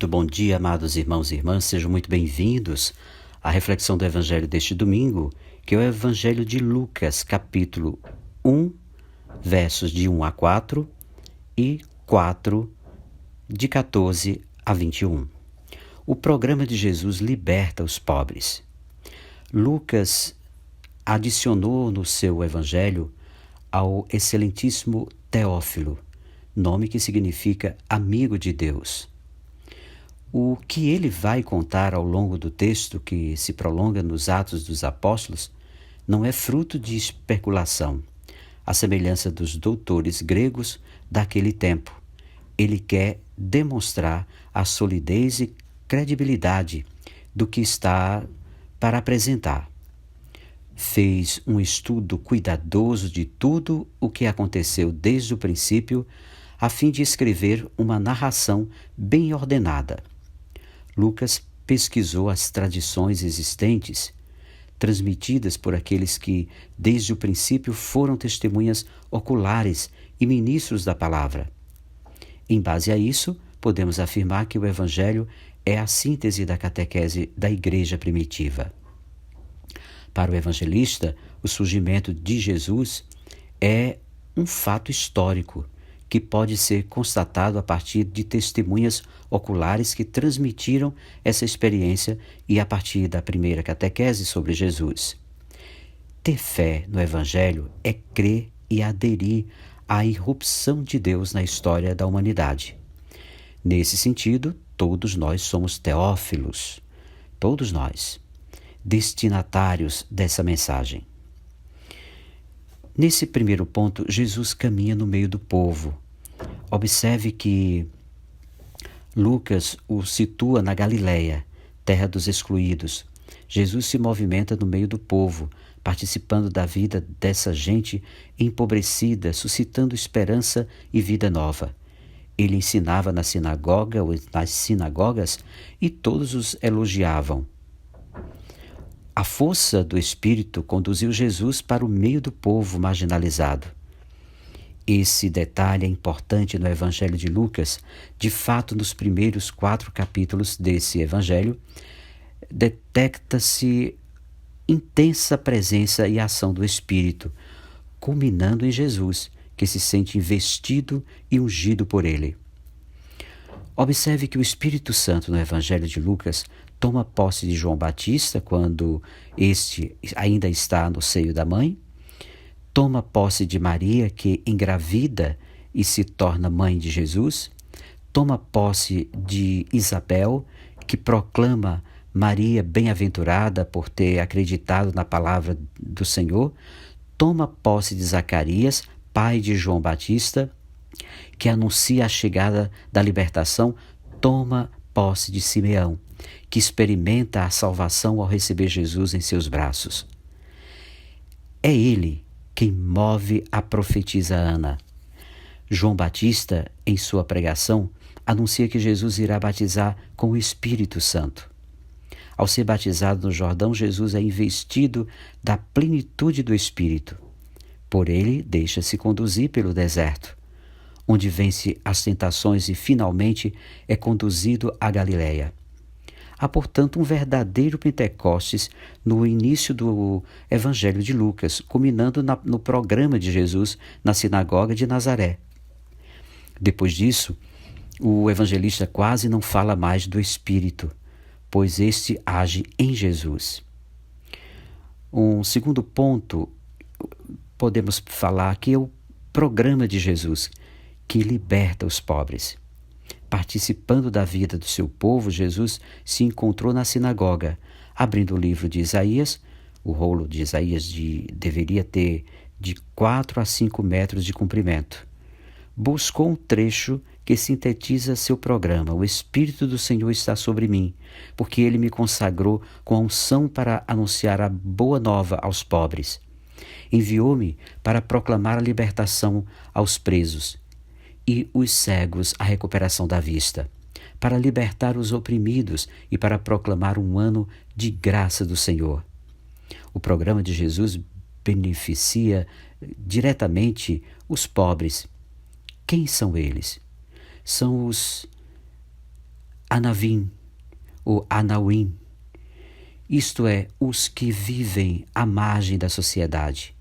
Muito bom dia, amados irmãos e irmãs, sejam muito bem-vindos à reflexão do Evangelho deste domingo, que é o Evangelho de Lucas, capítulo 1, versos de 1 a 4 e 4, de 14 a 21. O programa de Jesus liberta os pobres. Lucas adicionou no seu Evangelho ao excelentíssimo Teófilo, nome que significa amigo de Deus. O que ele vai contar ao longo do texto, que se prolonga nos Atos dos Apóstolos, não é fruto de especulação, à semelhança dos doutores gregos daquele tempo. Ele quer demonstrar a solidez e credibilidade do que está para apresentar. Fez um estudo cuidadoso de tudo o que aconteceu desde o princípio, a fim de escrever uma narração bem ordenada. Lucas pesquisou as tradições existentes, transmitidas por aqueles que, desde o princípio, foram testemunhas oculares e ministros da palavra. Em base a isso, podemos afirmar que o Evangelho é a síntese da catequese da Igreja primitiva. Para o evangelista, o surgimento de Jesus é um fato histórico, que pode ser constatado a partir de testemunhas oculares que transmitiram essa experiência e a partir da primeira catequese sobre Jesus. Ter fé no Evangelho é crer e aderir à irrupção de Deus na história da humanidade. Nesse sentido, todos nós somos teófilos, todos nós, destinatários dessa mensagem. Nesse primeiro ponto, Jesus caminha no meio do povo. Observe que Lucas o situa na Galileia, terra dos excluídos. Jesus se movimenta no meio do povo, participando da vida dessa gente empobrecida, suscitando esperança e vida nova. Ele ensinava nas sinagogas e todos os elogiavam. A força do Espírito conduziu Jesus para o meio do povo marginalizado. Esse detalhe é importante no Evangelho de Lucas. De fato, nos primeiros 4 capítulos desse Evangelho, detecta-se intensa presença e ação do Espírito, culminando em Jesus, que se sente investido e ungido por ele. Observe que o Espírito Santo no Evangelho de Lucas toma posse de João Batista quando este ainda está no seio da mãe, toma posse de Maria, que engravida e se torna mãe de Jesus, toma posse de Isabel, que proclama Maria bem-aventurada por ter acreditado na palavra do Senhor, toma posse de Zacarias, pai de João Batista, que anuncia a chegada da libertação, toma posse de Simeão, que experimenta a salvação ao receber Jesus em seus braços. É ele quem move a profetisa Ana. João Batista, em sua pregação, anuncia que Jesus irá batizar com o Espírito Santo. Ao ser batizado no Jordão, Jesus é investido da plenitude do Espírito. Por ele, deixa-se conduzir pelo deserto, onde vence as tentações e, finalmente, é conduzido à Galileia. Há, portanto, um verdadeiro Pentecostes no início do Evangelho de Lucas, culminando no programa de Jesus na sinagoga de Nazaré. Depois disso, o evangelista quase não fala mais do Espírito, pois este age em Jesus. Um segundo ponto, podemos falar que é o programa de Jesus, que liberta os pobres. Participando da vida do seu povo, Jesus se encontrou na sinagoga, abrindo o livro de Isaías. O rolo de Isaías deveria ter de 4 a 5 metros de comprimento. Buscou um trecho que sintetiza seu programa. O Espírito do Senhor está sobre mim, porque ele me consagrou com a unção para anunciar a boa nova aos pobres. Enviou-me para proclamar a libertação aos presos e os cegos a recuperação da vista, para libertar os oprimidos e para proclamar um ano de graça do Senhor. O programa de Jesus beneficia diretamente os pobres. Quem são eles? São Anavim ou Anauim, isto é, os que vivem à margem da sociedade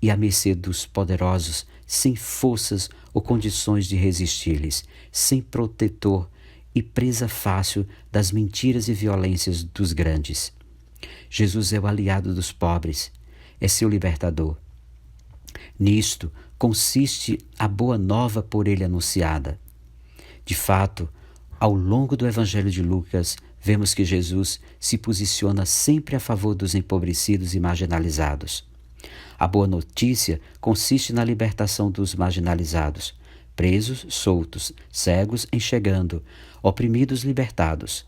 e à mercê dos poderosos, sem forças ou condições de resistir-lhes, sem protetor e presa fácil das mentiras e violências dos grandes. Jesus é o aliado dos pobres, é seu libertador. Nisto consiste a boa nova por ele anunciada. De fato, ao longo do Evangelho de Lucas, vemos que Jesus se posiciona sempre a favor dos empobrecidos e marginalizados. A boa notícia consiste na libertação dos marginalizados, presos soltos, cegos enxergando, oprimidos libertados.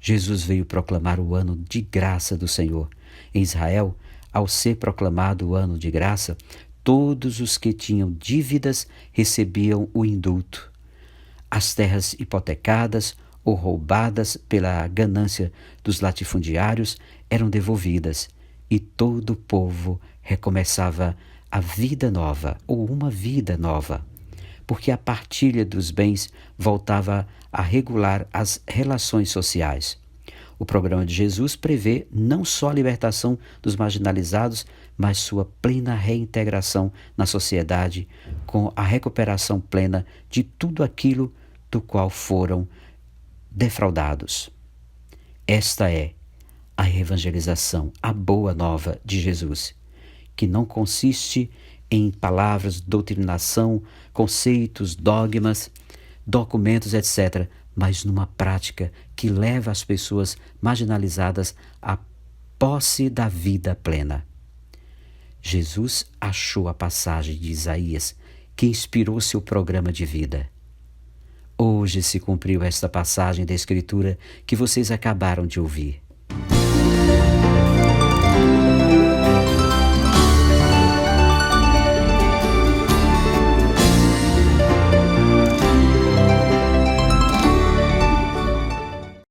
Jesus veio proclamar o ano de graça do Senhor. Em Israel, ao ser proclamado o ano de graça, todos os que tinham dívidas recebiam o indulto. As terras hipotecadas ou roubadas pela ganância dos latifundiários eram devolvidas, e todo o povo recomeçava a vida nova, ou uma vida nova, porque a partilha dos bens voltava a regular as relações sociais. O programa de Jesus prevê não só a libertação dos marginalizados, mas sua plena reintegração na sociedade, com a recuperação plena de tudo aquilo do qual foram defraudados. Esta é a evangelização, a boa nova de Jesus, que não consiste em palavras, doutrinação, conceitos, dogmas, documentos, etc., mas numa prática que leva as pessoas marginalizadas à posse da vida plena. Jesus achou a passagem de Isaías que inspirou seu programa de vida. Hoje se cumpriu esta passagem da Escritura que vocês acabaram de ouvir.